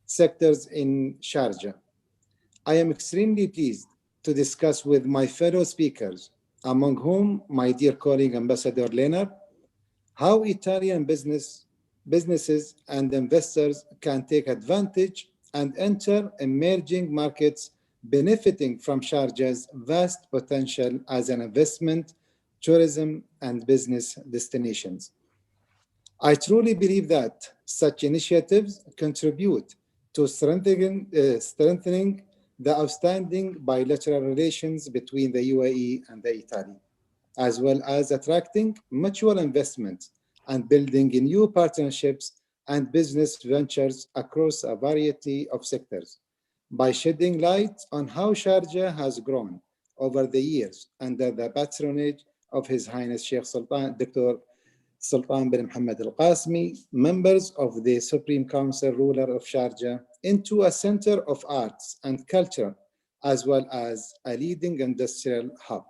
sectors in Sharjah. I am extremely pleased to discuss with my fellow speakers, among whom my dear colleague Ambassador Leonard, how Italian businesses and investors can take advantage and enter emerging markets benefiting from Sharjah's vast potential as an investment, tourism, and business destinations. I truly believe that such initiatives contribute to strengthening the outstanding bilateral relations between the UAE and the Italy, as well as attracting mutual investments and building new partnerships and business ventures across a variety of sectors. By shedding light on how Sharjah has grown over the years under the patronage of His Highness Sheikh Sultan, Dr. Sultan bin Mohammed Al Qasmi, members of the Supreme Council ruler of Sharjah, into a center of arts and culture, as well as a leading industrial hub.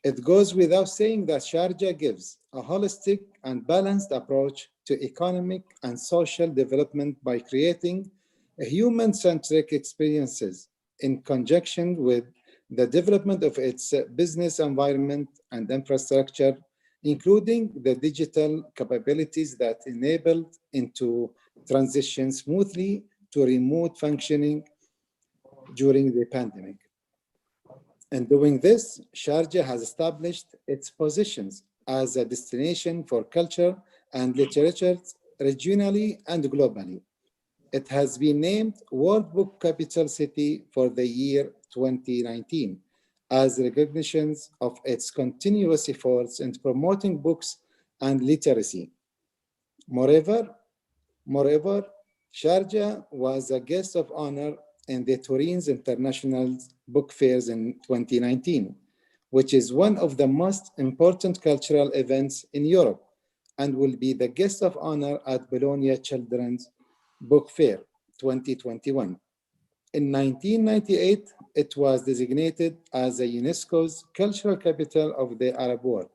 It goes without saying that Sharjah gives a holistic and balanced approach to economic and social development by creating human-centric experiences in conjunction with the development of its business environment and infrastructure, including the digital capabilities that enabled it to transition smoothly to remote functioning during the pandemic. In doing this, Sharjah has established its positions as a destination for culture and literature regionally and globally. It has been named World Book Capital City for the year 2019 as recognitions of its continuous efforts in promoting books and literacy. Moreover, Sharjah was a guest of honor in the Turin's International Book Fairs in 2019, which is one of the most important cultural events in Europe, and will be the guest of honor at Bologna Children's Book Fair 2021. In 1998, it was designated as a UNESCO's cultural capital of the Arab world.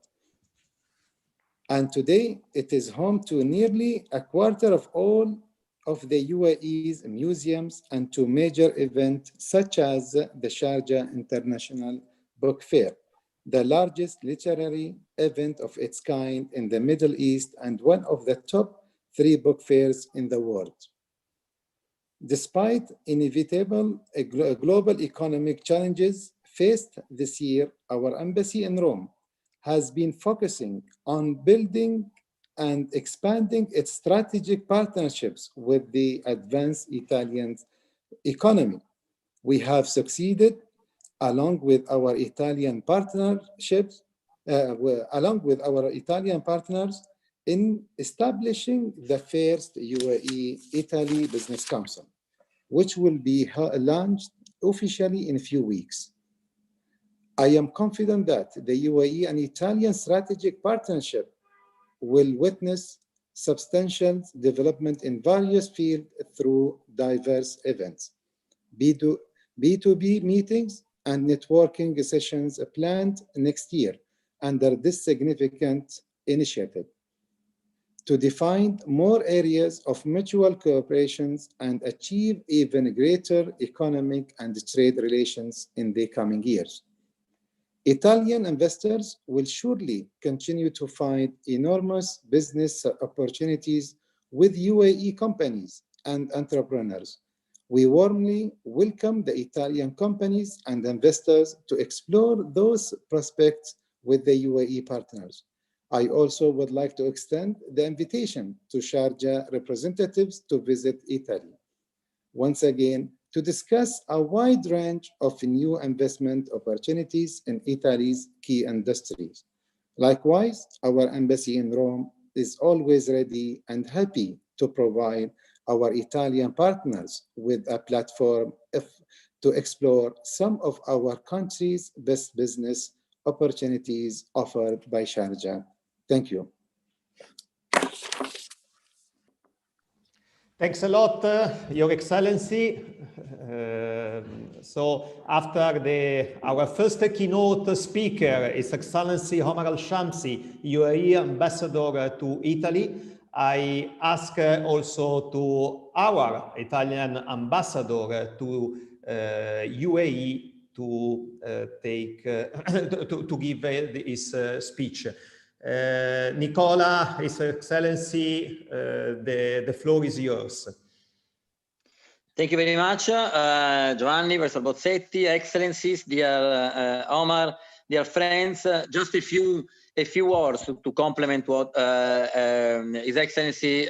And today, it is home to nearly a quarter of all of the UAE's museums and to major events such as the Sharjah International Book Fair, the largest literary event of its kind in the Middle East and one of the top 3 book fairs in the world. Despite inevitable global economic challenges faced this year, our embassy in Rome has been focusing on building and expanding its strategic partnerships with the advanced Italian economy. We have succeeded, along with our Italian partnerships, in establishing the first UAE-Italy Business Council, which will be launched officially in a few weeks. I am confident that the UAE and Italian strategic partnership will witness substantial development in various fields through diverse events, B2B meetings and networking sessions planned next year under this significant initiative to define more areas of mutual cooperation and achieve even greater economic and trade relations in the coming years. Italian investors will surely continue to find enormous business opportunities with UAE companies and entrepreneurs. We warmly welcome the Italian companies and investors to explore those prospects with the UAE partners. I also would like to extend the invitation to Sharjah representatives to visit Italy. Once again, to discuss a wide range of new investment opportunities in Italy's key industries. Likewise, our embassy in Rome is always ready and happy to provide our Italian partners with a platform to explore some of our country's best business opportunities offered by Sharjah. Thank you. Thanks a lot, Your Excellency. So after our first keynote speaker, His Excellency Omar Al-Shamsi, UAE Ambassador to Italy, I ask also to our Italian ambassador to UAE to take to give his speech. Nicola, His Excellency, the floor is yours. Thank you very much, Giovanni, Professor Bozzetti, Excellencies, dear Omar, dear friends. Just a few words to complement what His Excellency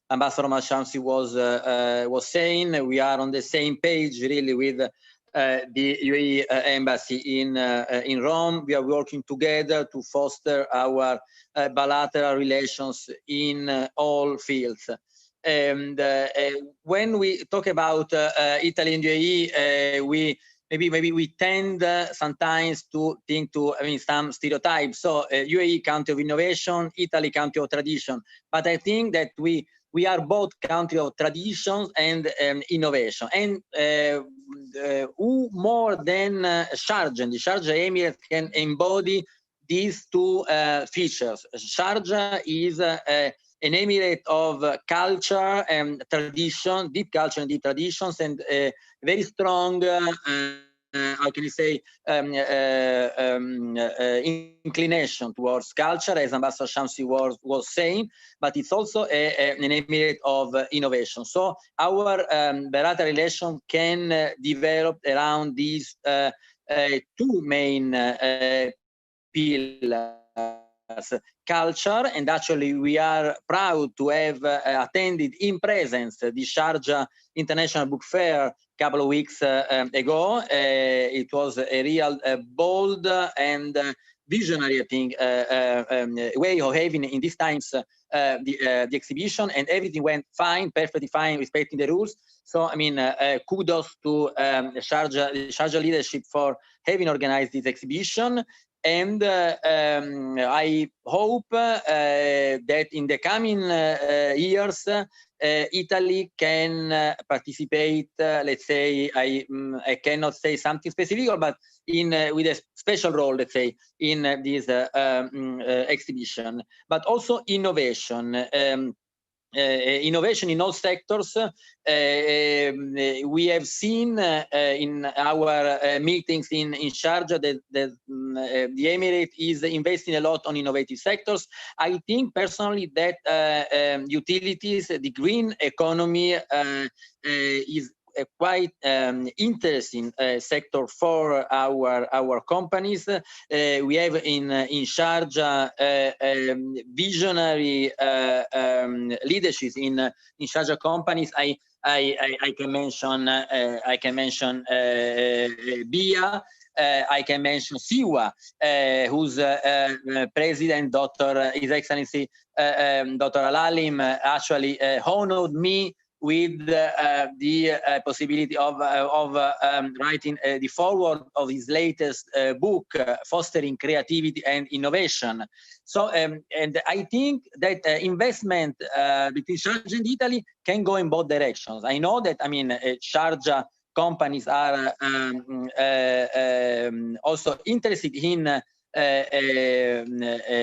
Ambassador Omar Shamsi was saying. We are on the same page, really, with the UAE embassy in Rome. We are working together to foster our bilateral relations in all fields. And when we talk about Italy and UAE, maybe we tend sometimes to think to some stereotypes. So UAE country of innovation, Italy country of tradition. But I think that we are both country of traditions and innovation. And who more than Sharjah? The Sharjah Emirate can embody these two features. Sharjah is an emirate of culture and tradition, deep culture and deep traditions, and very strong, how can you say, inclination towards culture, as Ambassador Shamsi was saying, but it's also an emirate of innovation. So our bilateral relation can develop around these two main pillars. Culture, and actually we are proud to have attended in presence the Sharjah International Book Fair a couple of weeks ago. It was a real bold and visionary, I think, way of having in these times the exhibition, and everything went fine, perfectly fine, respecting the rules. So I mean, kudos to the Sharjah leadership for having organized this exhibition. And I hope that in the coming years, Italy can participate. Let's say I cannot say something specific, but with a special role, let's say, in this exhibition. But also innovation. Innovation in all sectors. We have seen in our meetings in Sharjah that the Emirate is investing a lot on innovative sectors. I think personally that utilities, the green economy is a quite interesting sector for our companies. We have in Sharjah visionary leadership in Sharjah companies. I can mention BIA. I can mention Siwa, whose president, His Excellency Dr. Alalim, actually honored me with the possibility of writing the foreword of his latest book, Fostering Creativity and Innovation. So, and I think that investment between Sharjah and Italy can go in both directions. I know that, I mean, Sharjah companies are also interested in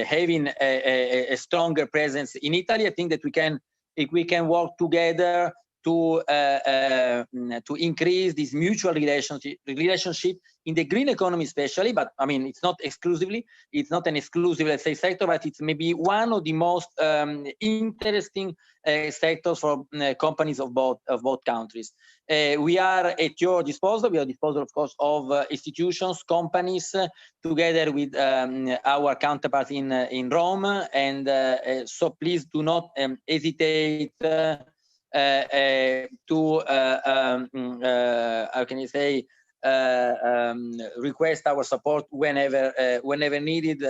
having a stronger presence in Italy. I think that if we can work together to increase this mutual relationship in the green economy especially, but I mean, it's not an exclusive, let's say, sector, but it's maybe one of the most interesting sectors for companies of both countries. We are at your disposal. We are at the disposal, of course, of institutions, companies, together with our counterparts in Rome, and so please do not hesitate to how can you say, request our support whenever needed.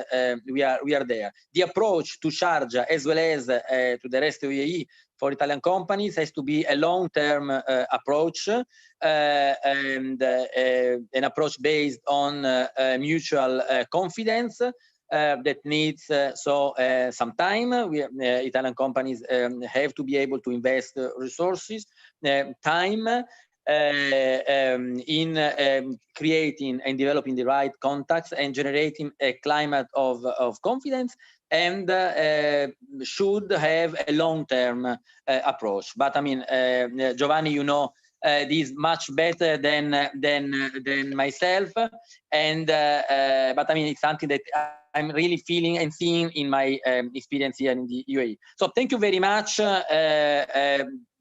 We are there. The approach to Sharjah, as well as to the rest of UAE for Italian companies, has to be a long-term approach, and an approach based on mutual confidence. That needs some time. Italian companies have to be able to invest resources, time, in creating and developing the right contacts and generating a climate of confidence. and should have a long-term approach. But I mean, Giovanni, you know this much better than myself, and but I mean, it's something that I'm really feeling and seeing in my experience here in the UAE. So thank you very much.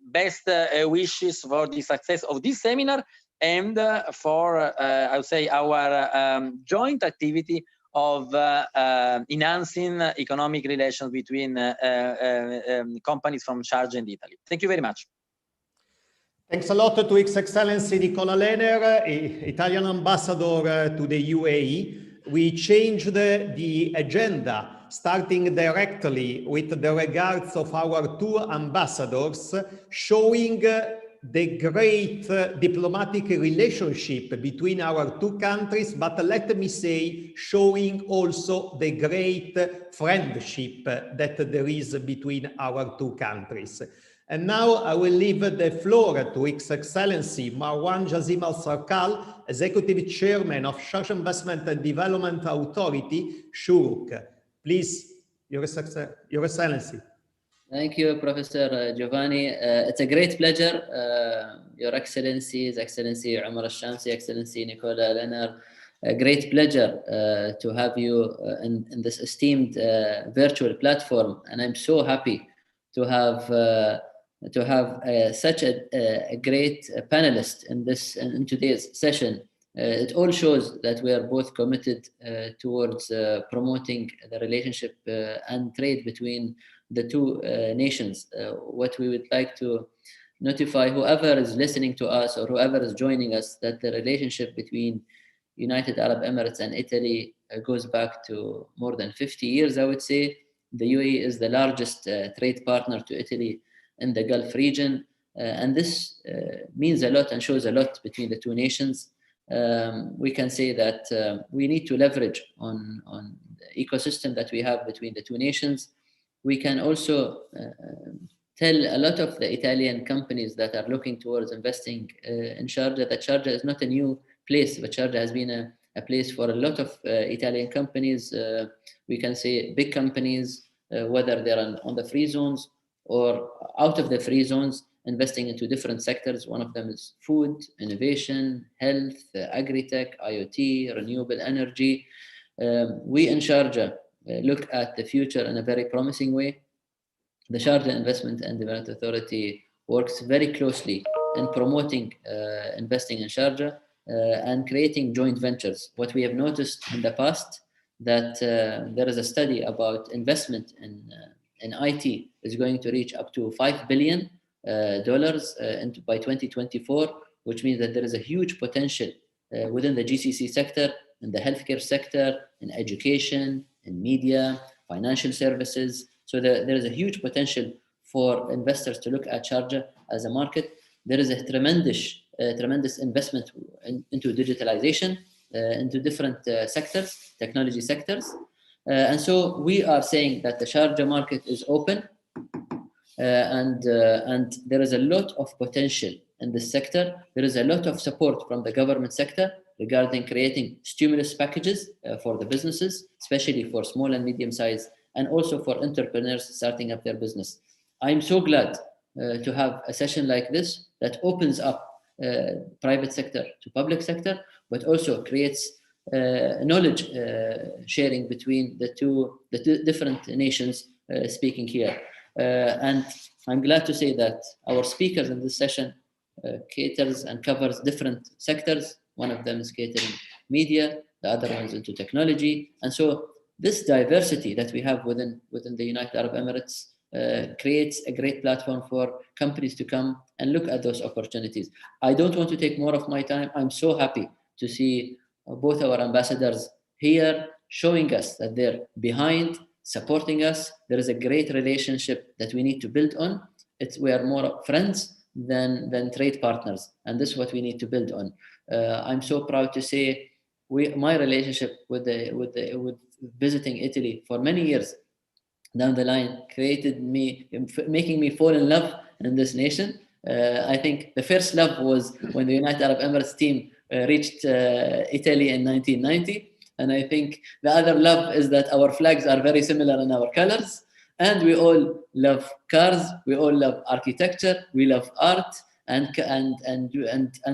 Best wishes for the success of this seminar and for, I would say, our joint activity of enhancing economic relations between companies from Sharjah and Italy. Thank you very much. Thanks a lot to His Excellency Nicola Lehner, Italian ambassador to the UAE. We changed the agenda, starting directly with the regards of our two ambassadors, showing the great diplomatic relationship between our two countries, but let me say, showing also the great friendship that there is between our two countries. And now I will leave the floor to His Excellency Marwan Jazim Al Sarkal, Executive Chairman of Sharjah Investment and Development Authority, Shuruk. Please, Your Excellency. Thank you, Professor Giovanni. It's a great pleasure, Your Excellencies, Excellency Omar Al-Shamsi, Excellency Nicola Lehner. A great pleasure to have you in this esteemed virtual platform, and I'm so happy to have such a great panelist in today's session. It all shows that we are both committed towards promoting the relationship and trade between the two nations. What we would like to notify whoever is listening to us or whoever is joining us, that the relationship between United Arab Emirates and Italy goes back to more than 50 years, I would say. The UAE is the largest trade partner to Italy in the Gulf region. And this means a lot and shows a lot between the two nations. We can say that we need to leverage on the ecosystem that we have between the two nations. We can also tell a lot of the Italian companies that are looking towards investing in Sharjah that Sharjah is not a new place, but Sharjah has been a place for a lot of Italian companies. We can say big companies, whether they're on the free zones or out of the free zones, investing into different sectors. One of them is food, innovation, health, agri-tech, IoT, renewable energy. We in Sharjah look at the future in a very promising way. The Sharjah Investment and Development Authority works very closely in promoting investing in Sharjah and creating joint ventures. What we have noticed in the past, that there is a study about investment in IT is going to reach up to $5 billion by 2024, which means that there is a huge potential within the GCC sector, in the healthcare sector, in education, in media, financial services. So there is a huge potential for investors to look at Sharjah as a market. There is a tremendous investment into digitalization, into different sectors, technology sectors. And so we are saying that the Sharjah market is open, and there is a lot of potential in this sector. There is a lot of support from the government sector regarding creating stimulus packages for the businesses, especially for small and medium size, and also for entrepreneurs starting up their business. I'm so glad to have a session like this that opens up private sector to public sector, but also creates knowledge sharing between the two different nations speaking here. And I'm glad to say that our speakers in this session caters and covers different sectors. One of them is catering media, the other one is into technology. And so this diversity that we have within the United Arab Emirates creates a great platform for companies to come and look at those opportunities. I don't want to take more of my time. I'm so happy to see both our ambassadors here showing us that they're behind, supporting us. There is a great relationship that we need to build on. We are more friends than trade partners, and this is what we need to build on. I'm so proud to say my relationship with visiting Italy for many years down the line making me fall in love in this nation. I think the first love was when the United Arab Emirates team reached Italy in 1990. And I think the other love is that our flags are very similar in our colors, and we all love cars, we all love architecture, we love art, and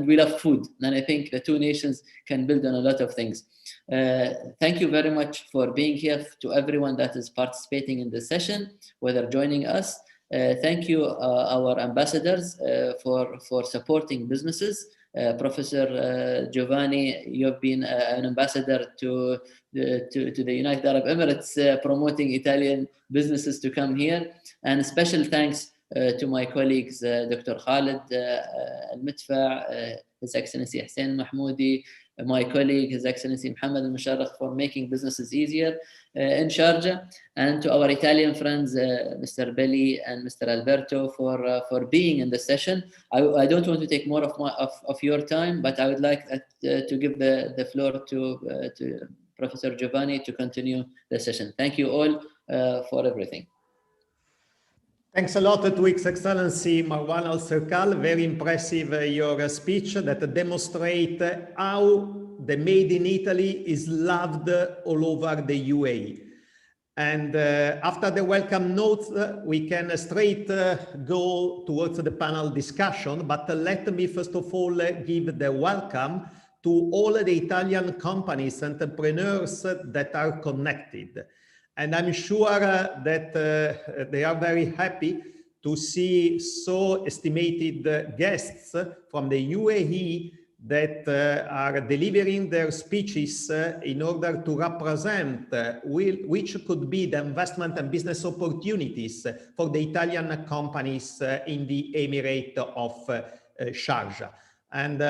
we love food. And I think the two nations can build on a lot of things. Thank you very much for being here, to everyone that is participating in this session, whether joining us. Thank you, our ambassadors, for supporting businesses. Professor Giovanni, you've been an ambassador to the United Arab Emirates, promoting Italian businesses to come here. And special thanks to my colleagues, Dr. Khalid Al-Midfa, His Excellency Hussein Mahmoudi, my colleague, His Excellency Mohammed Al-Musharraf, for making businesses easier in Sharjah, and to our Italian friends, Mr. Belli and Mr. Alberto, for being in the session. I don't want to take more of your time, but I would like to give the floor to Professor Giovanni to continue the session. Thank you all for everything. Thanks a lot to His Excellency Marwan Al-Serkal. Very impressive your speech that demonstrate how the Made in Italy is loved all over the UAE. And after the welcome notes, we can straight go towards the panel discussion. But let me first of all give the welcome to all the Italian companies, entrepreneurs that are connected. And I'm sure that they are very happy to see so estimated guests from the UAE that are delivering their speeches in order to represent which could be the investment and business opportunities for the Italian companies in the Emirate of Sharjah. And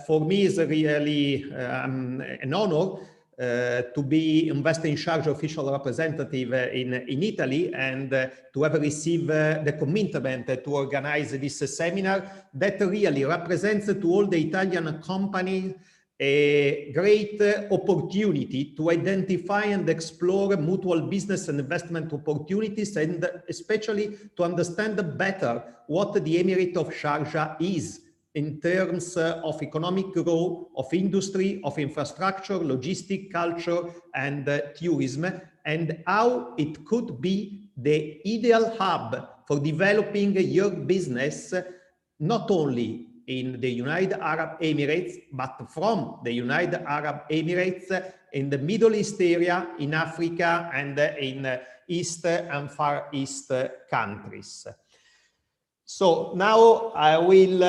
for me, it's really an honor to be Invest in Sharjah official representative in Italy, and to have received the commitment to organize this seminar that really represents to all the Italian companies a great opportunity to identify and explore mutual business and investment opportunities, and especially to understand better what the Emirate of Sharjah is in terms of economic growth, of industry, of infrastructure, logistic, culture, and tourism, and how it could be the ideal hub for developing your business, not only in the United Arab Emirates, but from the United Arab Emirates, in the Middle East area, in Africa, and in East and Far East countries. So now I will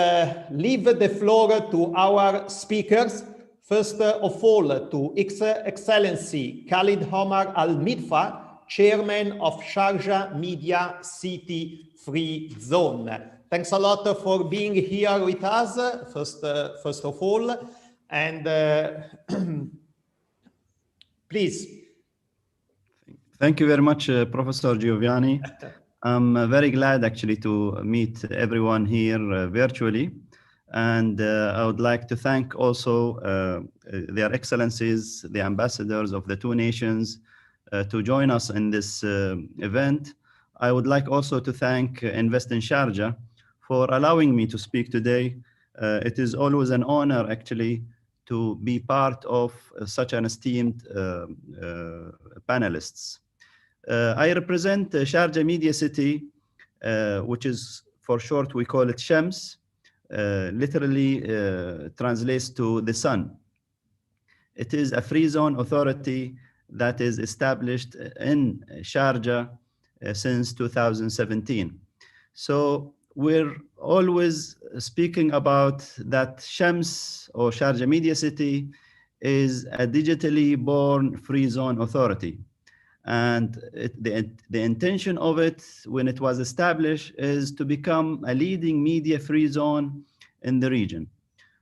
leave the floor to our speakers. First of all, to His Excellency Khalid Omar Al-Midfa, Chairman of Sharjah Media City Free Zone. Thanks a lot for being here with us, first of all. And please. Thank you very much, Professor Giovanni. I'm very glad actually to meet everyone here virtually. And I would like to thank also their excellencies, the ambassadors of the two nations, to join us in this event. I would like also to thank Invest in Sharjah for allowing me to speak today. It is always an honor actually to be part of such an esteemed panelists. I represent Sharjah Media City, which is for short, we call it Shams, literally translates to the sun. It is a free zone authority that is established in Sharjah since 2017. So we're always speaking about that Shams, or Sharjah Media City, is a digitally born free zone authority. And the intention of it, when it was established, is to become a leading media free zone in the region.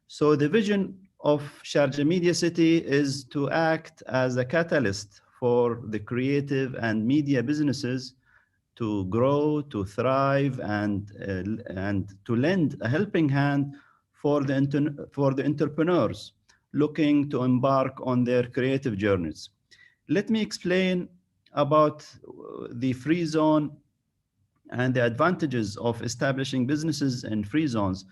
So the vision of Sharjah Media City is to act as a catalyst for the creative and media businesses to grow, to thrive, and to lend a helping hand for the entrepreneurs looking to embark on their creative journeys. Let me explain about the free zone and the advantages of establishing businesses in free zones.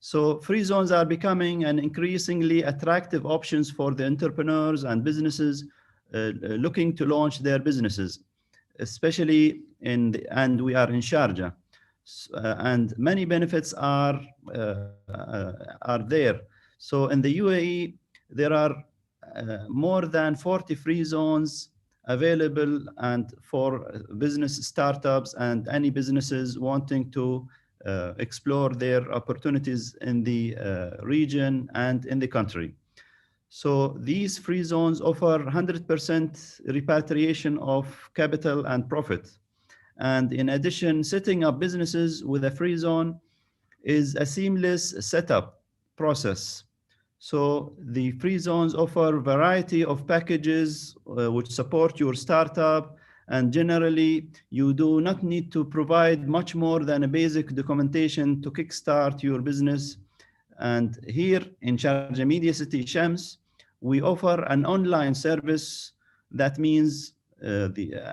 So free zones are becoming an increasingly attractive options for the entrepreneurs and businesses looking to launch their businesses, especially and we are in Sharjah. And many benefits are there. So in the UAE, there are more than 40 free zones available and for business startups and any businesses wanting to explore their opportunities in the region and in the country. So these free zones offer 100% repatriation of capital and profit. And in addition, setting up businesses with a free zone is a seamless setup process. So the free zones offer a variety of packages which support your startup, and generally you do not need to provide much more than a basic documentation to kickstart your business. And here in Sharjah Media City, Shams, we offer an online service. That means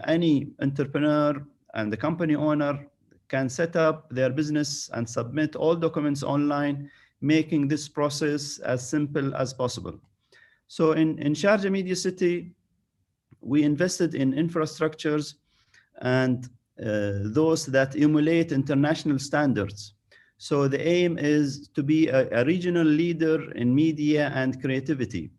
any entrepreneur and the company owner can set up their business and submit all documents online, making this process as simple as possible. So in Sharjah Media City, we invested in infrastructures and those that emulate international standards. So the aim is to be a regional leader in media and creativity,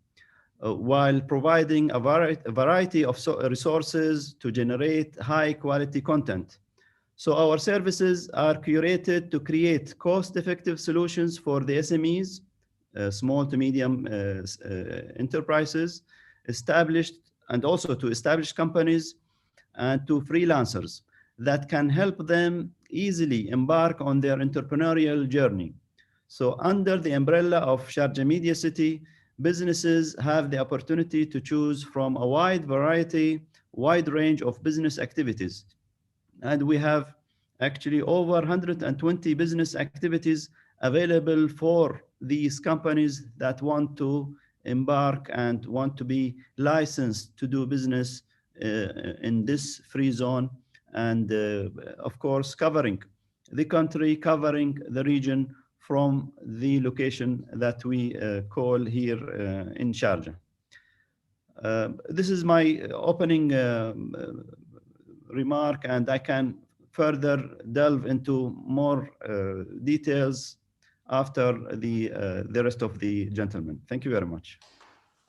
while providing a variety of resources to generate high quality content. So our services are curated to create cost-effective solutions for the SMEs, small to medium enterprises, established and also to established companies and to freelancers that can help them easily embark on their entrepreneurial journey. So under the umbrella of Sharjah Media City, businesses have the opportunity to choose from a wide range of business activities. And we have actually over 120 business activities available for these companies that want to embark and want to be licensed to do business in this free zone, and of course covering the country, covering the region from the location that we call here in Sharjah. This is my opening remark, and I can further delve into more details after the rest of the gentlemen. Thank you very much.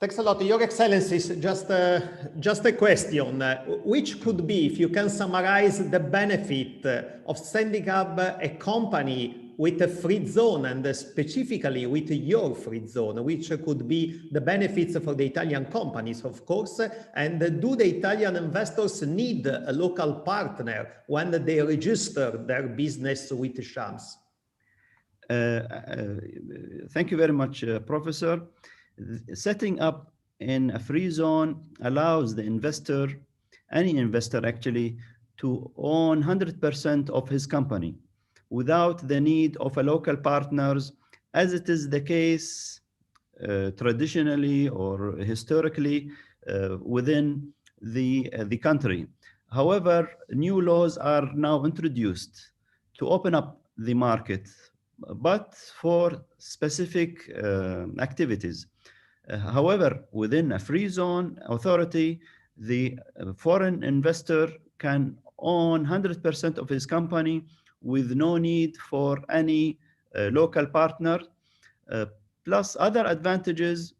Thanks a lot, Your Excellencies. Just a question, which could be, if you can summarize the benefit of setting up a company with a free zone, and specifically with your free zone, which could be the benefits for the Italian companies, of course, and do the Italian investors need a local partner when they register their business with Shams? Thank you very much, Professor. Setting up in a free zone allows the investor, any investor actually, to own 100% of his company without the need of a local partners, as it is the case traditionally or historically within the country. However, new laws are now introduced to open up the market, but for specific activities. However, within a free zone authority, the foreign investor can own 100% of his company with no need for any local partner. Plus other advantages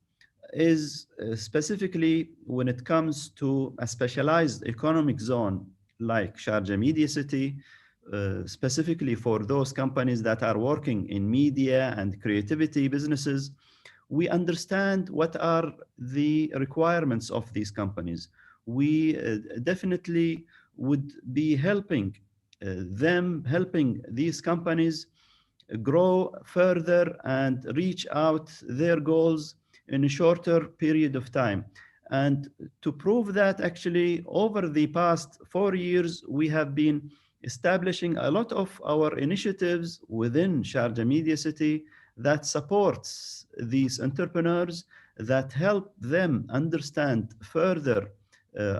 is specifically when it comes to a specialized economic zone like Sharjah Media City, specifically for those companies that are working in media and creativity businesses. We understand what are the requirements of these companies. We definitely would be helping these companies grow further and reach out their goals in a shorter period of time. And to prove that, actually, over the past 4 years, we have been establishing a lot of our initiatives within Sharjah Media City that supports these entrepreneurs, that help them understand further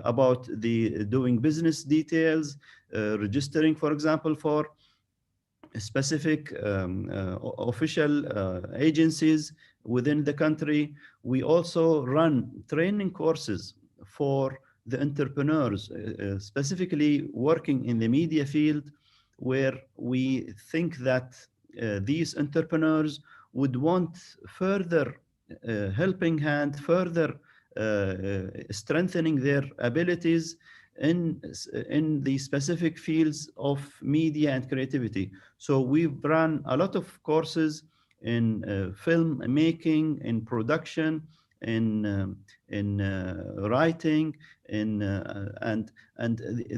about the doing business details, registering, for example, for specific official agencies within the country. We also run training courses for the entrepreneurs, specifically working in the media field, where we think that these entrepreneurs would want further helping hand, further strengthening their abilities in the specific fields of media and creativity. So we've run a lot of courses in film making, in production, in writing, and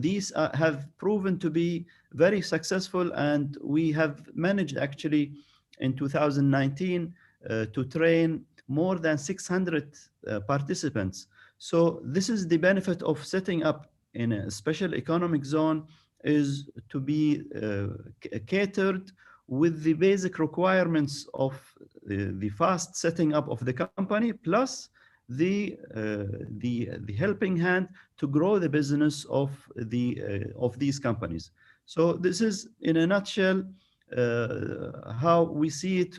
these have proven to be very successful, and we have managed actually in 2019 to train more than 600 participants. So this is the benefit of setting up in a special economic zone, is to be catered with the basic requirements of the fast setting up of the company, plus the helping hand to grow the business of these companies. So this is in a nutshell how we see it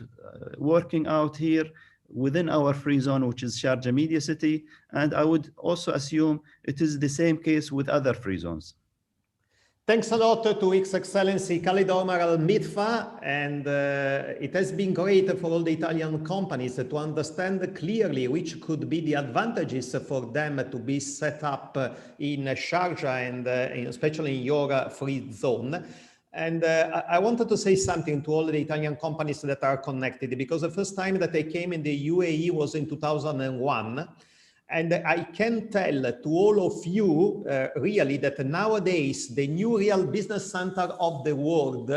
working out here within our free zone, which is Sharjah Media City. And I would also assume it is the same case with other free zones. Thanks a lot to His Excellency Khalid Omar Al Midfa, and it has been great for all the Italian companies to understand clearly which could be the advantages for them to be set up in Sharjah and especially in your free zone. And I wanted to say something to all the Italian companies that are connected, because the first time that I came in the UAE was in 2001. And I can tell to all of you really that nowadays the new real business center of the world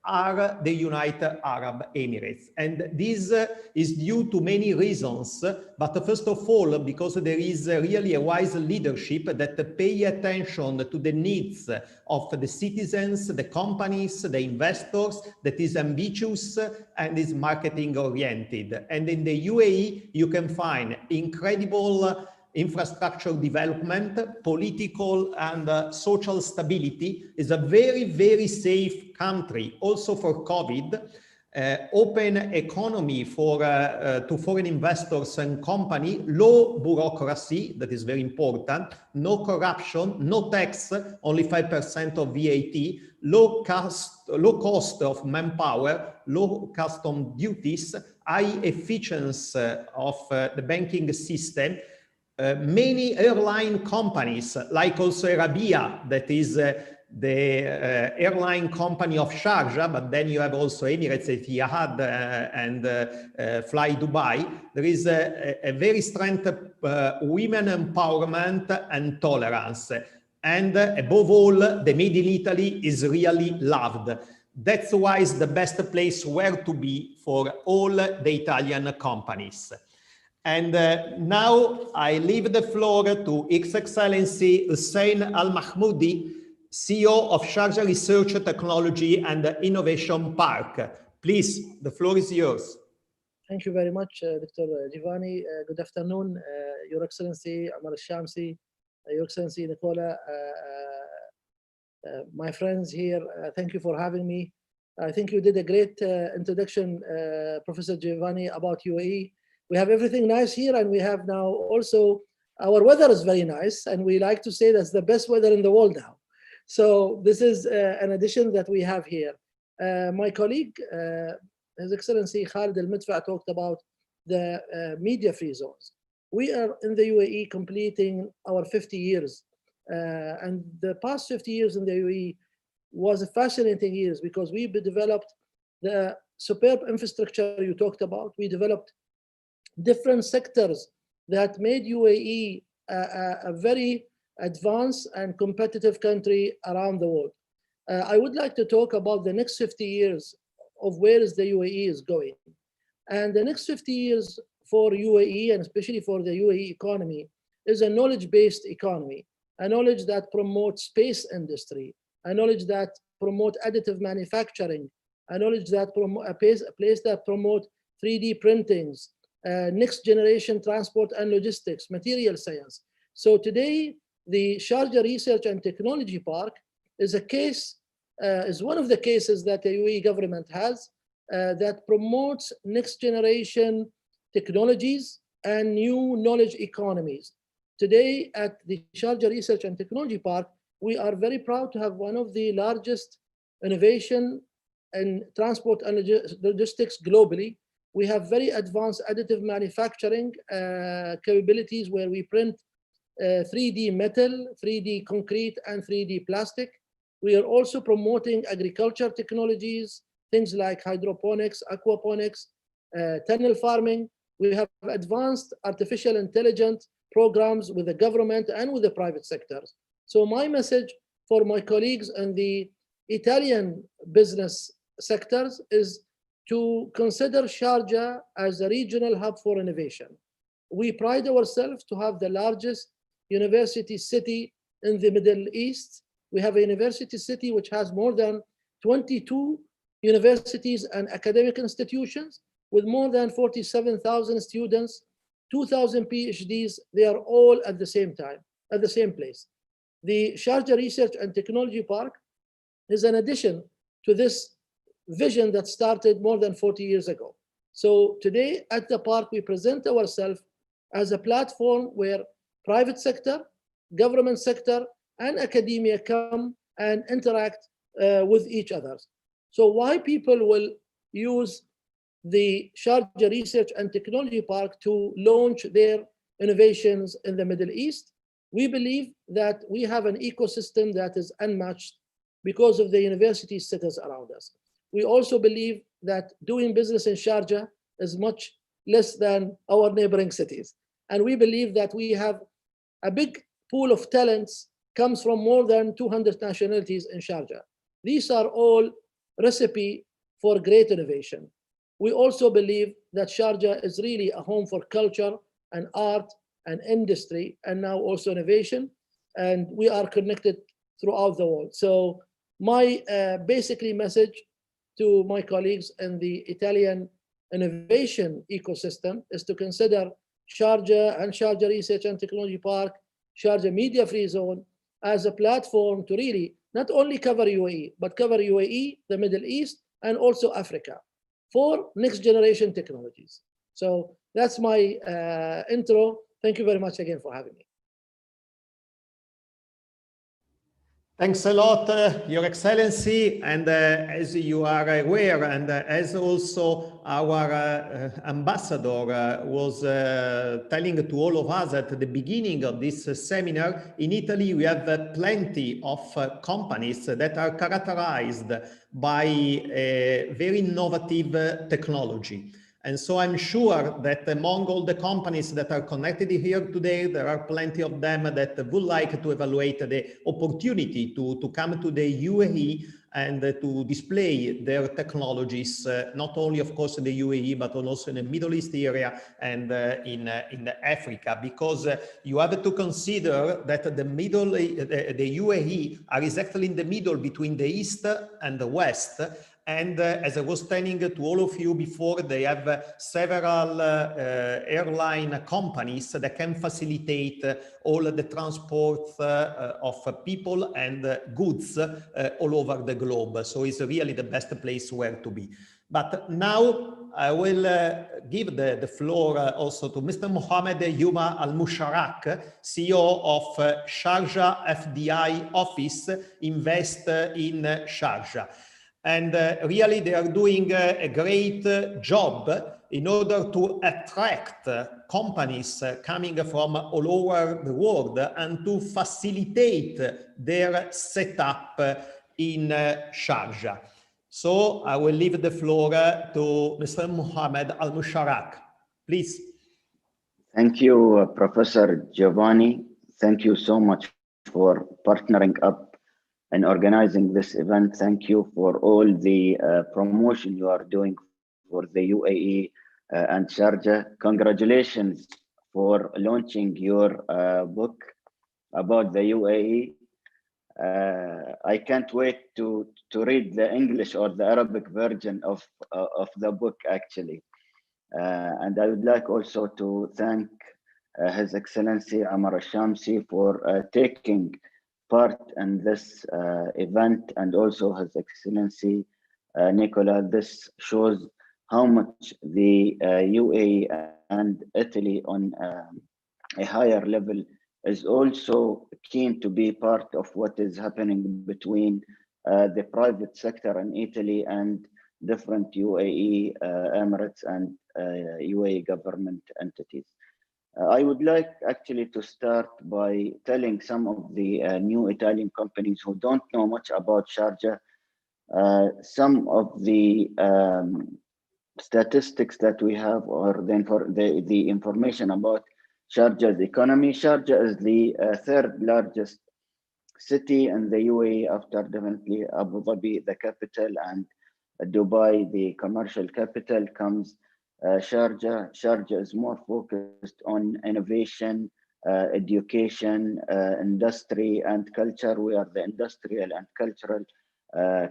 are the United Arab Emirates. And this is due to many reasons, but first of all, because there is really a wise leadership that pay attention to the needs of the citizens, the companies, the investors, that is ambitious and is marketing oriented. And in the UAE, you can find incredible infrastructure development, political and social stability. Is a very, very safe country, also for COVID, open economy for to foreign investors and company, low bureaucracy, that is very important, no corruption, no tax, only 5% of VAT, low cost of manpower, low custom duties, high efficiency of the banking system. Many airline companies, like also Arabia, that is the airline company of Sharjah, but then you have also Emirates, Etihad, and Fly Dubai. There is a very strength women empowerment and tolerance. And above all, the Made in Italy is really loved. That's why it's the best place where to be for all the Italian companies. And now I leave the floor to His Excellency Hussein Al Mahmoudi, CEO of Sharjah Research, Technology and Innovation Park. Please, the floor is yours. Thank you very much, Dr. Giovanni. Good afternoon, Your Excellency Omar Al-Shamsi, Your Excellency Nicola, my friends here. Thank you for having me. I think you did a great introduction, Professor Giovanni, about UAE. We have everything nice here, and we have now also, our weather is very nice, and we like to say that's the best weather in the world now. So this is an addition that we have here. My colleague, His Excellency Khalid Al Midfa, talked about the media free zones. We are in the UAE completing our 50 years. And the past 50 years in the UAE was a fascinating years, because we developed the superb infrastructure you talked about. We developed different sectors that made UAE a very advanced and competitive country around the world. I would like to talk about the next 50 years of where is the UAE is going. And the next 50 years for UAE, and especially for the UAE economy, is a knowledge-based economy, a knowledge that promotes space industry, a knowledge that promotes additive manufacturing, a knowledge that a place that promotes 3D printings, next generation transport and logistics, material science. So today, the Sharjah Research and Technology Park is a case, is one of the cases that the UAE government has that promotes next generation technologies and new knowledge economies. today at the Sharjah Research and Technology Park, we are very proud to have one of the largest innovation in transport and logistics globally. We have very advanced additive manufacturing capabilities where we print 3D metal, 3D concrete, and 3D plastic. We are also promoting agriculture technologies, things like hydroponics, aquaponics, tunnel farming. We have advanced artificial intelligence programs with the government and with the private sectors. So my message for my colleagues in the Italian business sectors is to consider Sharjah as a regional hub for innovation. We pride ourselves to have the largest university city in the Middle East. We have a university city which has more than 22 universities and academic institutions with more than 47,000 students, 2,000 PhDs. They are all at the same time, at the same place. The Sharjah Research and Technology Park is an addition to this vision that started more than 40 years ago. So today at the park, we present ourselves as a platform where private sector, government sector, and academia come and interact with each other. So why people will use the Sharjah Research and Technology Park to launch their innovations in the Middle East? We believe that we have an ecosystem that is unmatched because of the university cities around us. We also believe that doing business in Sharjah is much less than our neighboring cities. And we believe that we have a big pool of talents comes from more than 200 nationalities in Sharjah. These are all recipe for great innovation. We also believe that Sharjah is really a home for culture and art and industry, and now also innovation, and we are connected throughout the world. So my basically message to my colleagues in the Italian innovation ecosystem is to consider Sharjah and Sharjah Research and Technology Park, Sharjah Media Free Zone as a platform to really not only cover UAE, but cover UAE, the Middle East, and also Africa for next generation technologies. So that's my intro. Thank you very much again for having me. Thanks a lot, Your Excellency. And as you are aware, and as also our ambassador was telling to all of us at the beginning of this seminar, in Italy we have plenty of companies that are characterized by a very innovative technology. And so I'm sure that among all the companies that are connected here today, there are plenty of them that would like to evaluate the opportunity to come to the UAE and to display their technologies, not only, of course, in the UAE, but also in the Middle East area and in Africa, because you have to consider that the UAE are exactly in the middle between the East and the West. And as I was telling to all of you before, they have several airline companies that can facilitate all the transport of people and goods all over the globe. So it's really the best place where to be. But now I will give the floor also to Mr. Mohammed Yuma Al-Musharak, CEO of Sharjah FDI Office, Invest in Sharjah. And really, they are doing a great job in order to attract companies coming from all over the world and to facilitate their setup in Sharjah. So I will leave the floor to Mr. Mohammed Al-Musharak. Please. Thank you, Professor Giovanni. Thank you so much for partnering up and organizing this event. Thank you for all the promotion you are doing for the UAE and Sharjah. Congratulations for launching your book about the UAE. I can't wait to read the English or the Arabic version of the book, actually. And I would like also to thank His Excellency Omar Al-Shamsi for taking part in this event, and also His Excellency Nicola. This shows how much the UAE and Italy on a higher level is also keen to be part of what is happening between the private sector in Italy and different UAE, Emirates, and UAE government entities. I would like actually to start by telling some of the new Italian companies who don't know much about Sharjah, some of the statistics that we have, or the information about Sharjah's economy. Sharjah is the third largest city in the UAE after definitely Abu Dhabi, the capital, and Dubai, the commercial capital, comes Sharjah. Sharjah is more focused on innovation, education, industry, and culture. We are the industrial and cultural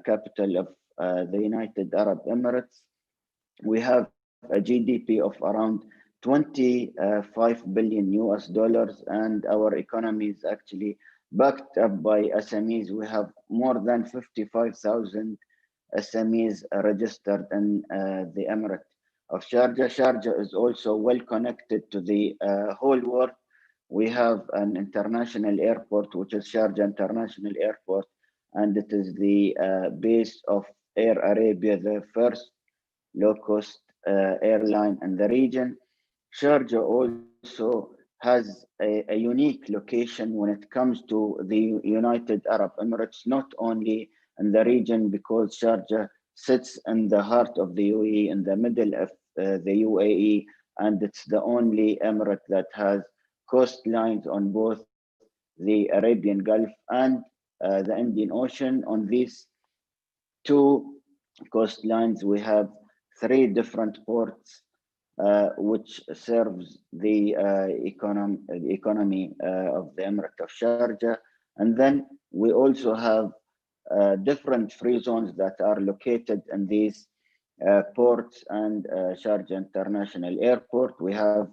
capital of the United Arab Emirates. We have a GDP of around 25 billion US dollars, and our economy is actually backed up by SMEs. We have more than 55,000 SMEs registered in the Emirate of Sharjah. Sharjah is also well connected to the whole world. We have an international airport, which is Sharjah International Airport, and it is the base of Air Arabia, the first low-cost airline in the region. Sharjah also has a unique location when it comes to the United Arab Emirates, not only in the region because Sharjah sits in the heart of the UAE, in the middle of the UAE, and it's the only emirate that has coastlines on both the Arabian Gulf and the Indian Ocean. On these two coastlines, we have 3 different ports, which serves the economy of the Emirate of Sharjah. And then we also have different free zones that are located in these ports and Sharjah International Airport. We have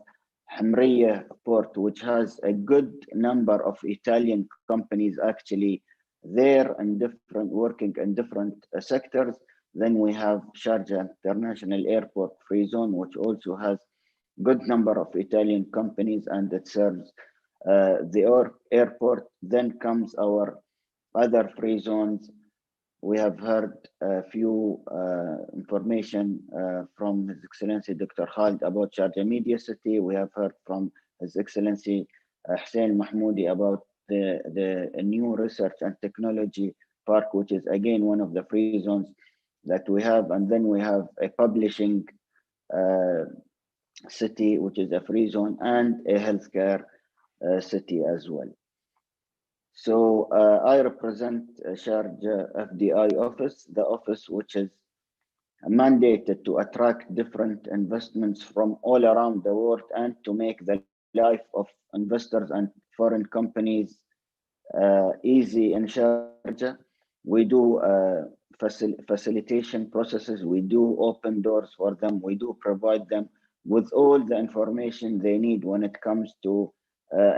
Hamriya port, which has a good number of Italian companies actually there and working in different sectors. Then we have Sharjah International Airport free zone, which also has good number of Italian companies, and it serves the airport. Then comes our other free zones. We have heard a few information from His Excellency Dr. Khalid about Sharjah Media City. We have heard from His Excellency Hussein Mahmoudi about the new research and technology park, which is again one of the free zones that we have. And then we have a publishing city, which is a free zone, and a healthcare city as well. So I represent Sharjah FDI office, the office which is mandated to attract different investments from all around the world and to make the life of investors and foreign companies easy in Sharjah. We do facilitation processes, we do open doors for them, we do provide them with all the information they need when it comes to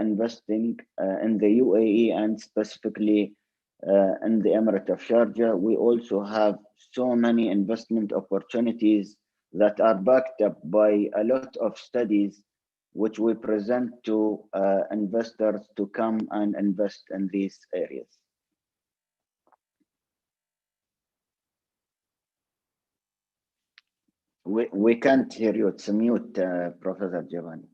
investing in the UAE and specifically in the Emirate of Sharjah. We also have so many investment opportunities that are backed up by a lot of studies which we present to investors to come and invest in these areas. We can't hear you. It's mute, Professor Giovanni.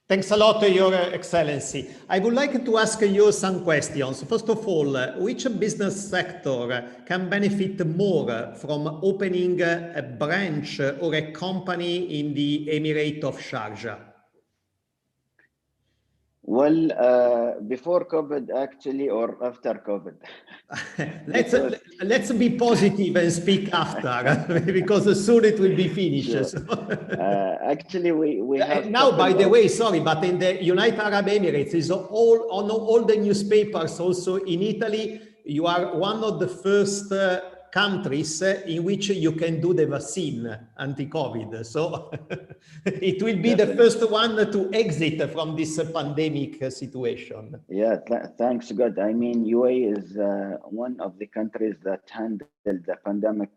Thanks a lot, Your Excellency. I would like to ask you some questions. First of all, which business sector can benefit more from opening a branch or a company in the Emirate of Sharjah? Well, before COVID, actually, or after COVID? Let's be positive and speak after, because soon it will be finished. Sure. So. Actually, we have now, by the way, sorry, but in the United Arab Emirates, is all on all the newspapers, also in Italy, you are one of the first countries in which you can do the vaccine anti-COVID. So it will be the first one to exit from this pandemic situation. Yeah, thanks God. I mean, UAE is one of the countries that handled the pandemic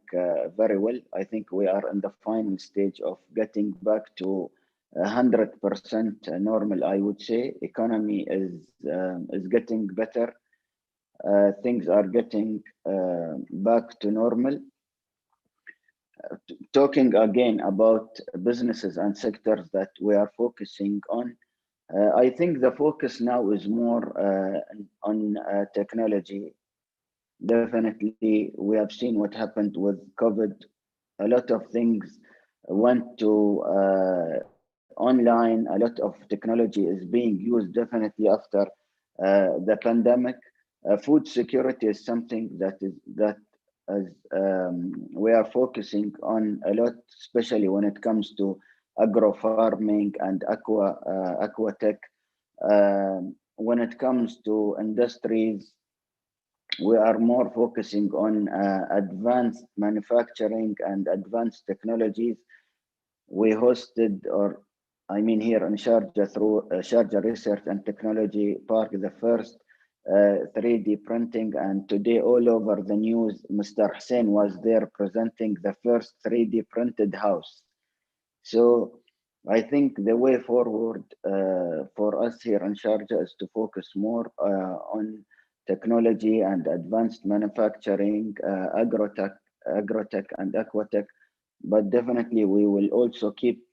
very well. I think we are in the final stage of getting back to 100% normal, I would say. Economy is getting better. Things are getting back to normal. Talking again about businesses and sectors that we are focusing on, I think the focus now is more on technology. Definitely, we have seen what happened with COVID. A lot of things went to online. A lot of technology is being used definitely after the pandemic. Food security is something that we are focusing on a lot, especially when it comes to agro farming and aquatech. When it comes to industries, we are more focusing on advanced manufacturing and advanced technologies. We hosted, or I mean here in Sharjah, through Sharjah Research and Technology Park, the first 3D printing, and today all over the news, Mr. Hussein was there presenting the first 3D printed house. So I think the way forward for us here in Sharjah is to focus more on technology and advanced manufacturing, agrotech and aquatech, but definitely we will also keep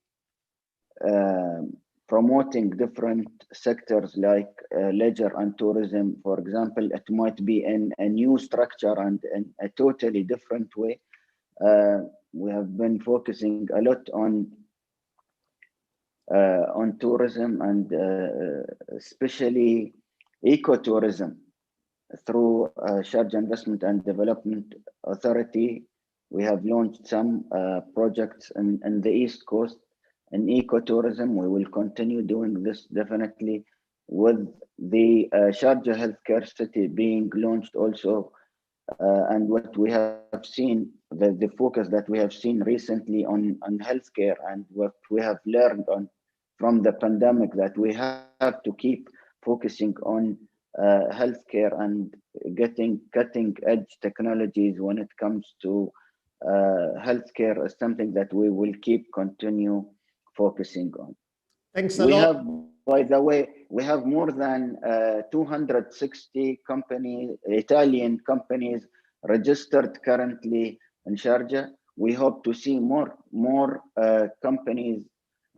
promoting different sectors like leisure and tourism. For example, it might be in a new structure and in a totally different way. We have been focusing a lot on tourism and especially ecotourism through Sharjah Investment and Development Authority. We have launched some projects in the East Coast in ecotourism. We will continue doing this definitely, with the Sharjah Healthcare City being launched also, and what we have seen, the focus that we have seen recently on healthcare, and what we have learned from the pandemic, that we have to keep focusing on healthcare and getting cutting edge technologies when it comes to healthcare is something that we will continue focusing on. Thanks a lot. By the way, we have more than 260 Italian companies registered currently in Sharjah. We hope to see more companies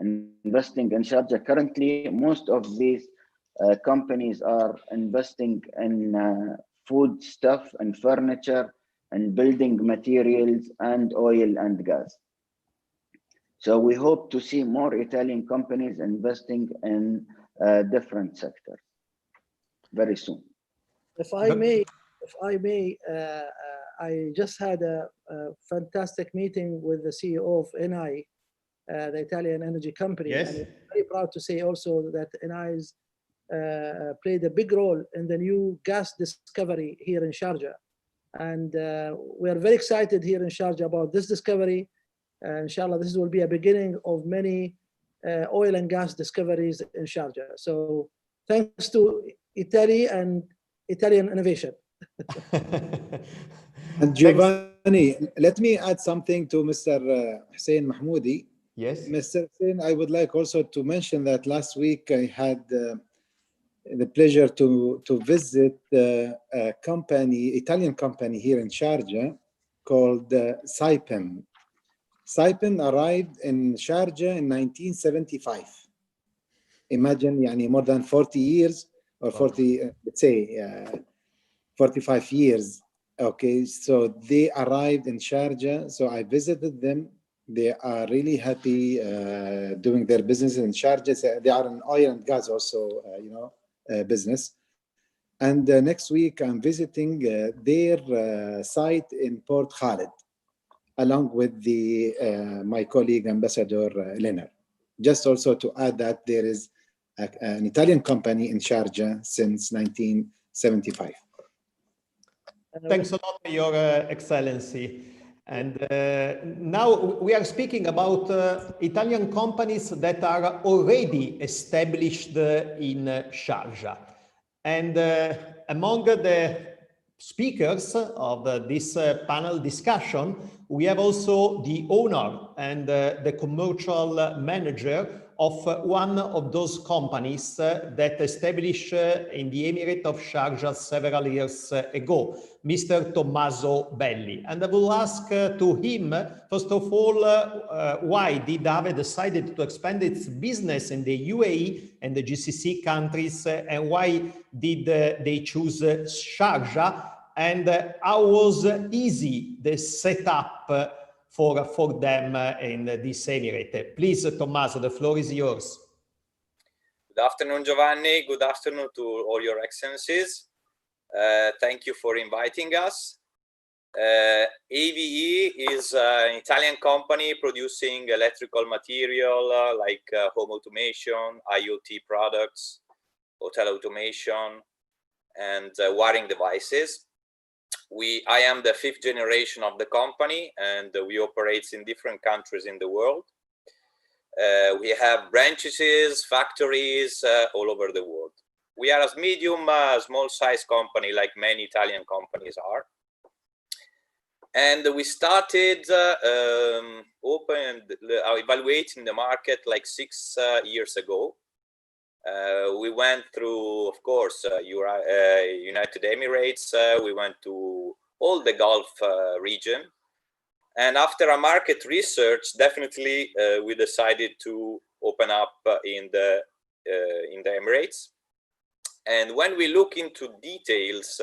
investing in Sharjah. Currently, most of these companies are investing in food stuff and furniture and building materials and oil and gas. So we hope to see more Italian companies investing in different sectors very soon. If I may, I just had a fantastic meeting with the CEO of Eni, the Italian energy company. Yes. And I'm very proud to say also that Eni's played a big role in the new gas discovery here in Sharjah. And we are very excited here in Sharjah about this discovery. Inshallah, this will be a beginning of many oil and gas discoveries in Sharjah. So thanks to Italy and Italian innovation. And Giovanni, let me add something to Mr. Hussein Mahmoudi. Yes. Mr. Hussein, I would like also to mention that last week I had the pleasure to visit a Italian company here in Sharjah called Saipem. Saipem arrived in Sharjah in 1975. Imagine, yani more than 40 years or 40, let's say 45 years. Okay, so they arrived in Sharjah. So I visited them. They are really happy doing their business in Sharjah. So they are in oil and gas also, business. And next week I'm visiting their site in Port Khalid, along with my colleague Ambassador Leonard. Just also to add that there is an Italian company in Sharjah since 1975. Thanks a lot, Your Excellency. And now we are speaking about Italian companies that are already established in Sharjah. And among the speakers of this panel discussion, we have also the owner and the commercial manager of one of those companies that established in the Emirate of Sharjah several years ago, Mr. Tommaso Belli. And I will ask to him, first of all, why did AVE decided to expand its business in the UAE and the GCC countries, and why did they choose Sharjah, and how was easy the setup for them in this emirate? Please, Tommaso, the floor is yours. Good afternoon, Giovanni. Good afternoon to all your excellencies. Thank you for inviting us. AVE is an Italian company producing electrical material like home automation, IoT products, hotel automation, and wiring devices. I am the 5th generation of the company, and we operate in different countries in the world. We have branches, factories all over the world. We are a medium, small size company, like many Italian companies are. And we started evaluating the market like 6 years ago. We went through, of course, United Emirates. We went to all the Gulf region. And after a market research, definitely we decided to open up in the Emirates. And when we look into details,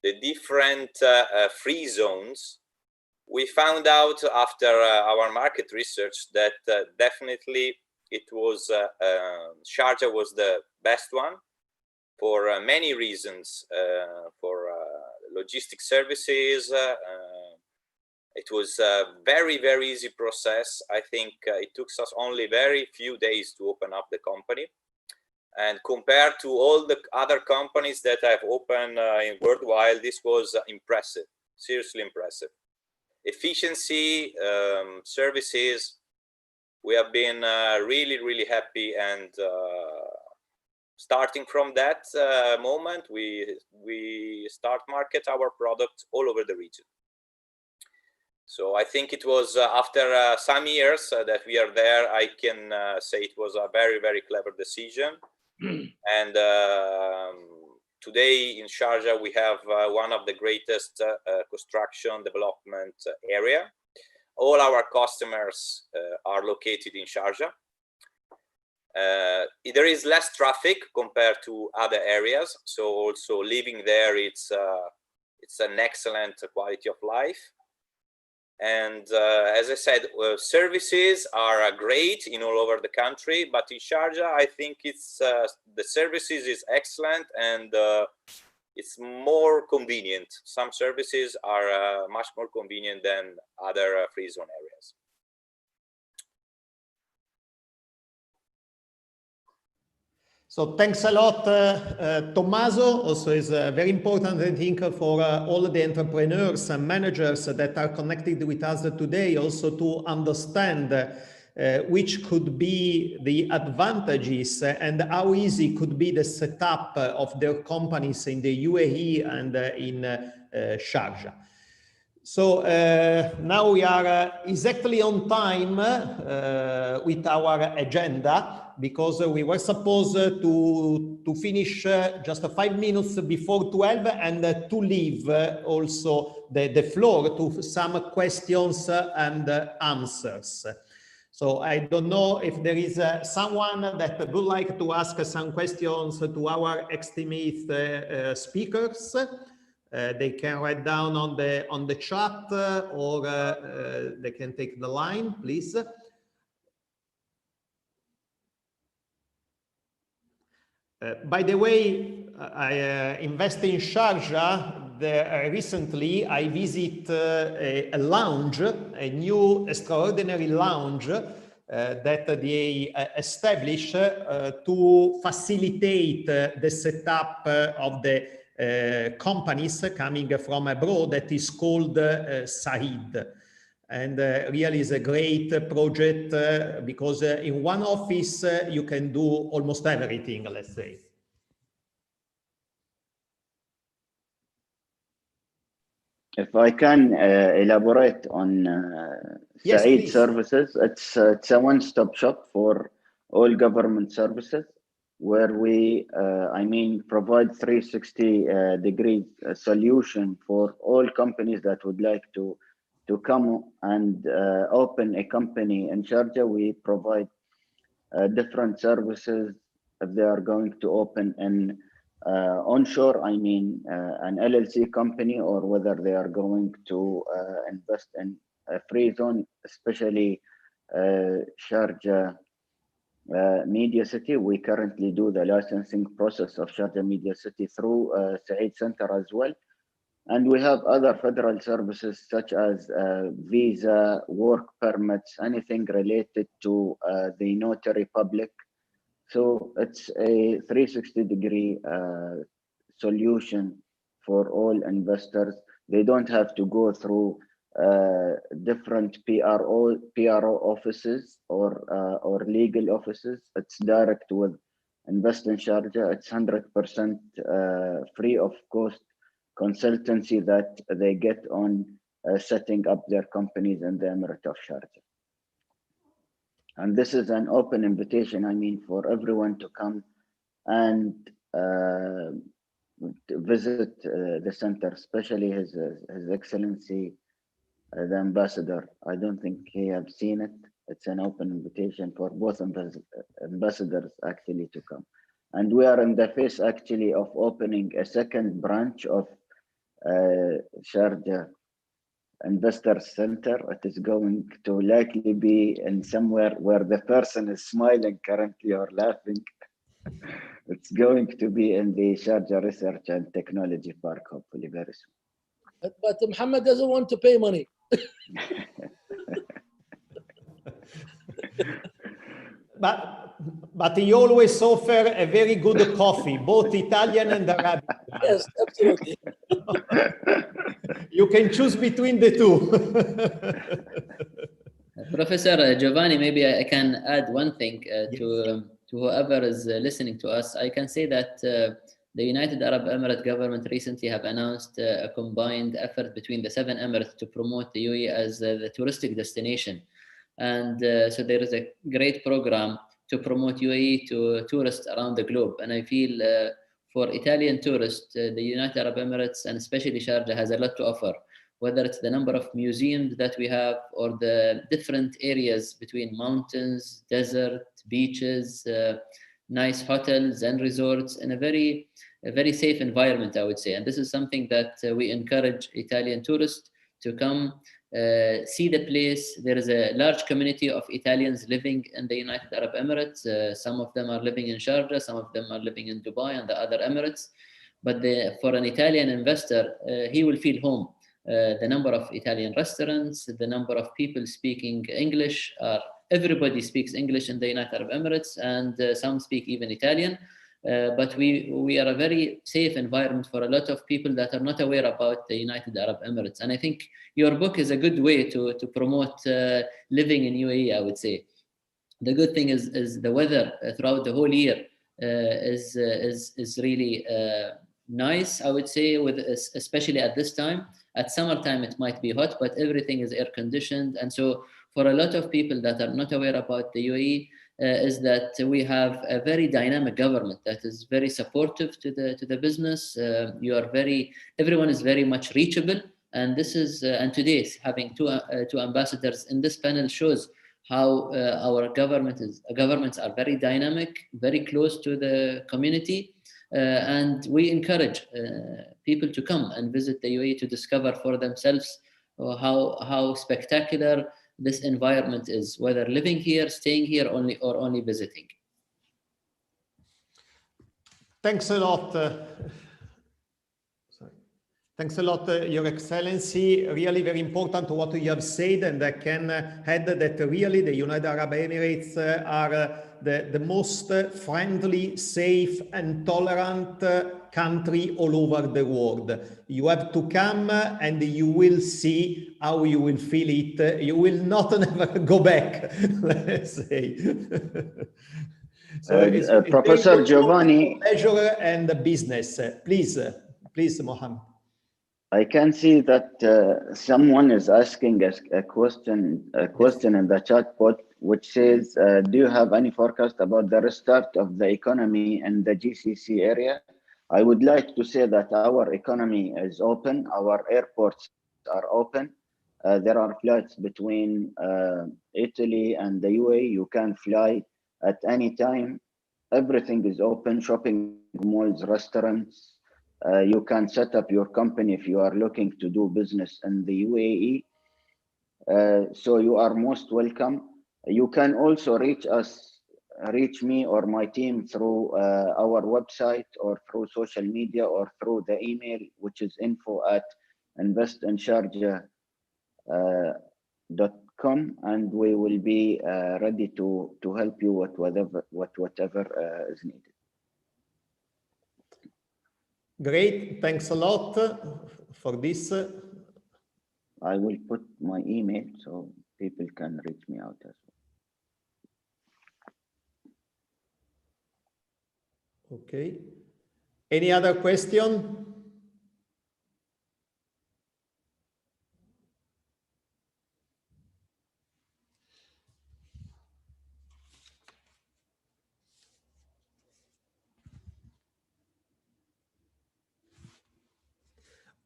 the different free zones, we found out after our market research that definitely it was Sharjah was the best one for many reasons. For logistic services, it was a very, very easy process. I think it took us only very few days to open up the company. And compared to all the other companies that I've opened in worldwide, this was impressive, seriously impressive. Efficiency, services, we have been really, really happy. And starting from that moment, we start market our product all over the region. So I think it was after some years that we are there, I can say it was a very, very clever decision. And today in Sharjah, we have one of the greatest construction development area. All our customers are located in Sharjah. There is less traffic compared to other areas. So also living there, it's an excellent quality of life. And as I said, services are great in all over the country, but in Sharjah, I think it's the services is excellent, and it's more convenient. Some services are much more convenient than other free zone areas. So thanks a lot, Tommaso. Also is very important, I think, for all the entrepreneurs and managers that are connected with us today, also to understand which could be the advantages and how easy could be the setup of their companies in the UAE and in Sharjah. So now we are exactly on time with our agenda, because we were supposed to finish just 5 minutes before 12 and to leave also the floor to some questions and answers. So I don't know if there is someone that would like to ask some questions to our esteemed speakers. They can write down on the chat, or they can take the line, please. By the way, I invest in Sharjah. Recently, I visit a lounge, a new extraordinary lounge that they established to facilitate the setup of the companies coming from abroad, that is called Said. And really is a great project because in one office you can do almost everything, let's say. If I can elaborate on Yes, Saeed please. Services, it's a one-stop shop for all government services, where we, provide 360-degree solution for all companies that would like to come and open a company in Sharjah. We provide different services if they are going to open in onshore, an LLC company, or whether they are going to invest in a free zone, especially Sharjah Media City. We currently do the licensing process of Sharjah Media City through Saeed Center as well. And we have other federal services such as visa, work permits, anything related to the notary public. So it's a 360-degree solution for all investors. They don't have to go through different PRO offices or legal offices. It's direct with Invest in Sharjah. It's 100% free of cost consultancy that they get on setting up their companies in the Emirate of Sharjah. And this is an open invitation, for everyone to come and to visit the center, especially His Excellency, the Ambassador. I don't think he have seen it. It's an open invitation for both ambassadors actually to come. And we are in the phase actually of opening a second branch of Sharjah Investor Center. It is going to likely be in somewhere where the person is smiling currently or laughing. It's going to be in the Sharjah Research and Technology Park, hopefully very soon. But Muhammad doesn't want to pay money. But he always offer a very good coffee, both Italian and Arabic. Yes, absolutely. You can choose between the two. Professor Giovanni, maybe I can add one thing to whoever is listening to us. I can say that the United Arab Emirates government recently have announced a combined effort between the 7 Emirates to promote the UAE as the touristic destination. And so there is a great program to promote UAE to tourists around the globe. And I feel for Italian tourists, the United Arab Emirates and especially Sharjah has a lot to offer, whether it's the number of museums that we have or the different areas between mountains, desert, beaches, nice hotels and resorts in a very safe environment, I would say. And this is something that we encourage Italian tourists to come see the place. There is a large community of Italians living in the United Arab Emirates. Some of them are living in Sharjah, some of them are living in Dubai and the other Emirates. But for an Italian investor, he will feel home. The number of Italian restaurants, the number of people speaking English, everybody speaks English in the United Arab Emirates, and some speak even Italian. But we are a very safe environment for a lot of people that are not aware about the United Arab Emirates. And I think your book is a good way to promote living in UAE, I would say. The good thing is the weather throughout the whole year is really nice, I would say, especially at this time. At summertime, it might be hot, but everything is air conditioned. And so for a lot of people that are not aware about the UAE, is that we have a very dynamic government that is very supportive to the business. Everyone is very much reachable. And this is, and today having two ambassadors in this panel shows how our governments are very dynamic, very close to the community. And we encourage people to come and visit the UAE to discover for themselves how spectacular this environment is, whether living here, staying here, or only visiting. Thanks a lot. Thanks a lot, Your Excellency. Really very important what you have said, and I can add that really the United Arab Emirates are the most friendly, safe and tolerant country all over the world. You have to come and you will see how you will feel it. You will not never go back, let's say. So it's Professor Giovanni. Pleasure and business. Please, Mohammed. I can see that someone is asking us a question in the chat bot, which says, do you have any forecast about the restart of the economy in the GCC area? I would like to say that our economy is open, our airports are open. There are flights between Italy and the UAE. You can fly at any time. Everything is open, shopping malls, restaurants. You can set up your company if you are looking to do business in the UAE. So you are most welcome. You can also reach me or my team through our website or through social media or through the email, which is info@investinsharjah.com, and we will be ready to help you with whatever is needed. Great, thanks a lot for this. I will put my email so people can reach me out as well. Okay. Any other question?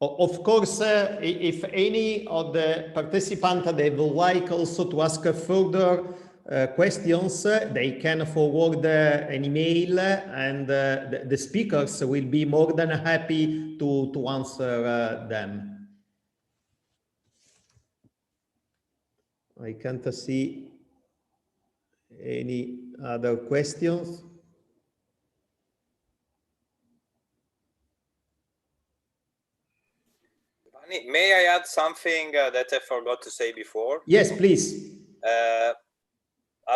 Of course, if any of the participants they would like also to ask further questions, they can forward an email, and the speakers will be more than happy to answer them. I can't see any other questions. May I add something that I forgot to say before? Yes, please. A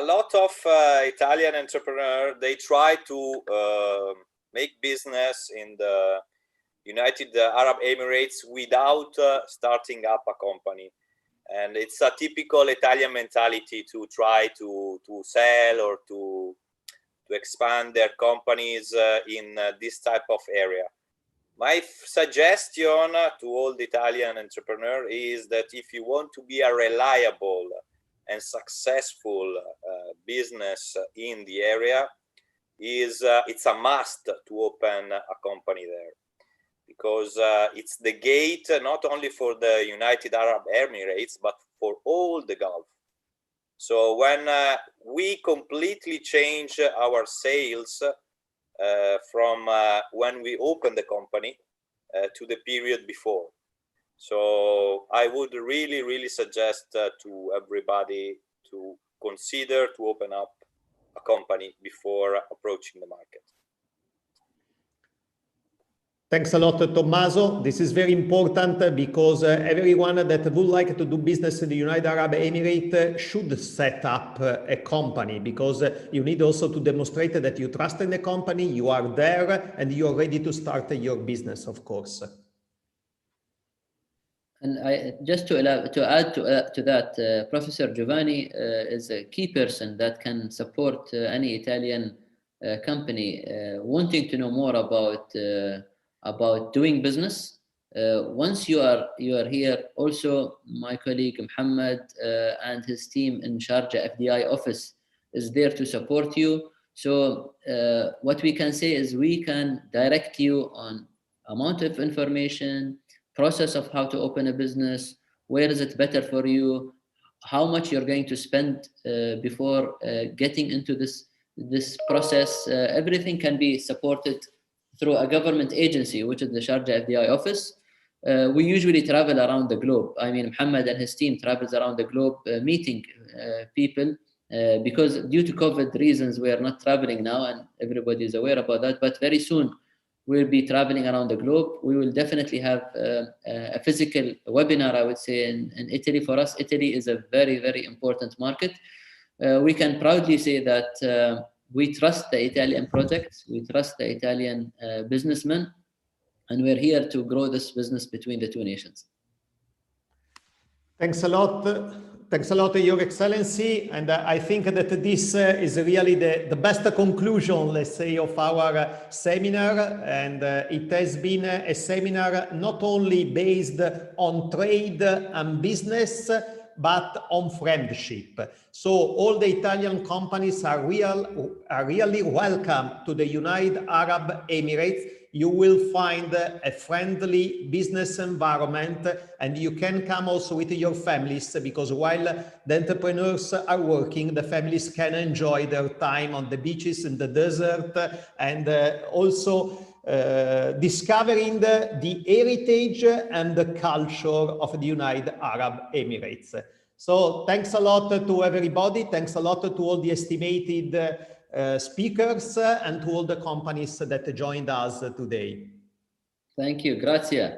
lot of Italian entrepreneurs, they try to make business in the United Arab Emirates without starting up a company. And it's a typical Italian mentality to try to sell or to expand their companies in this type of area. My suggestion to all the Italian entrepreneurs is that if you want to be a reliable and successful business in the area, it's a must to open a company there, because it's the gate not only for the United Arab Emirates but for all the Gulf. So when we completely change our sales from when we open the company to the period before. So I would really suggest to everybody to consider to open up a company before approaching the market. Thanks a lot, Tommaso. This is very important because everyone that would like to do business in the United Arab Emirates should set up a company, because you need also to demonstrate that you trust in the company, you are there, and you are ready to start your business, of course. And just to add to that, Professor Giovanni is a key person that can support any Italian company wanting to know more about doing business. Once you are here, also my colleague Muhammad and his team in Sharjah FDI office is there to support you. So what we can say is we can direct you on amount of information, process of how to open a business, where is it better for you, how much you're going to spend before getting into this process. Everything can be supported through a government agency, which is the Sharjah FDI office. We usually travel around the globe. I mean, Muhammad and his team travels around the globe meeting people because due to COVID reasons, we are not traveling now, and everybody is aware about that. But very soon, we'll be traveling around the globe. We will definitely have a physical webinar, I would say, in Italy. For us, Italy is a very important market. We can proudly say that we trust the Italian project, we trust the Italian businessmen, and we're here to grow this business between the two nations. Thanks a lot. Thanks a lot, Your Excellency. And I think that this is really the best conclusion, let's say, of our seminar. And it has been a seminar not only based on trade and business, but on friendship. So all the Italian companies are really welcome to the United Arab Emirates. You will find a friendly business environment, and you can come also with your families, because while the entrepreneurs are working, the families can enjoy their time on the beaches in the desert, and also discovering the heritage and the culture of the United Arab Emirates. So thanks a lot to everybody. Thanks a lot to all the estimated speakers and to all the companies that joined us today. Thank you. Grazie.